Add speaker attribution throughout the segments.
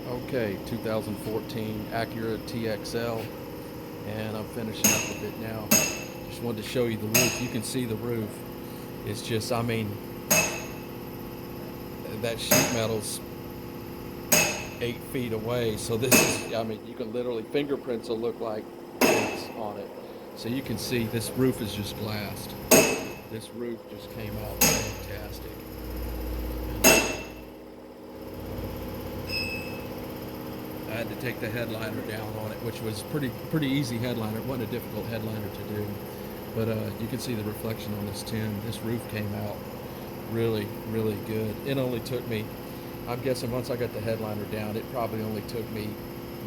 Speaker 1: Okay, 2014 Acura TXL, and I'm finishing up with it now. Just wanted to show you the roof. You can see the roof. It's just, I mean, that sheet metal's 8 feet away. So this is, I mean, you can literally, fingerprints will look like prints on it. So you can see this roof is just glassed. This roof just came out fantastic. I had to take the headliner down on it, which was pretty easy headliner. It wasn't a difficult headliner to do, but you can see the reflection on this tin. This roof came out really good. It only took me, I'm guessing once I got the headliner down, it probably only took me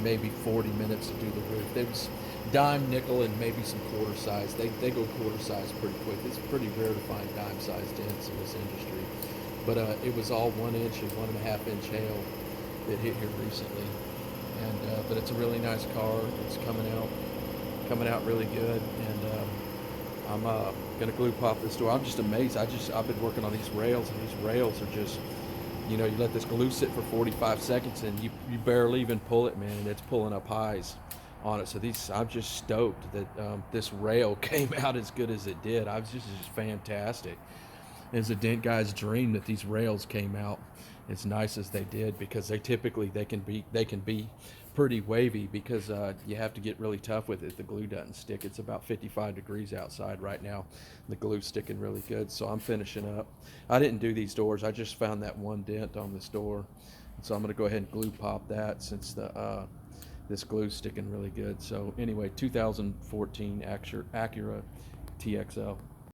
Speaker 1: maybe 40 minutes to do the roof. There was dime, nickel, and maybe some quarter size. They go quarter size pretty quick. It's pretty rare to find dime sized dents in this industry. But it was all 1 inch and 1.5 inch hail that hit here recently. And but it's a really nice car. It's coming out really good. And I'm gonna glue pop this door. I'm just amazed. I've been working on these rails, and these rails are just, you know, you let this glue sit for 45 seconds and you barely even pull it, man, and it's pulling up highs on it. So I'm just stoked that this rail came out as good as it did. It's just fantastic. It's a dent guy's dream that these rails came out as nice as they did, because they can be pretty wavy, because you have to get really tough with it. The glue doesn't stick. It's about 55 degrees outside right now. The glue's sticking really good, so I'm finishing up. I didn't do these doors. I just found that one dent on this door, so I'm going to go ahead and glue pop that, since this glue's sticking really good. So anyway, 2014 Acura TXL.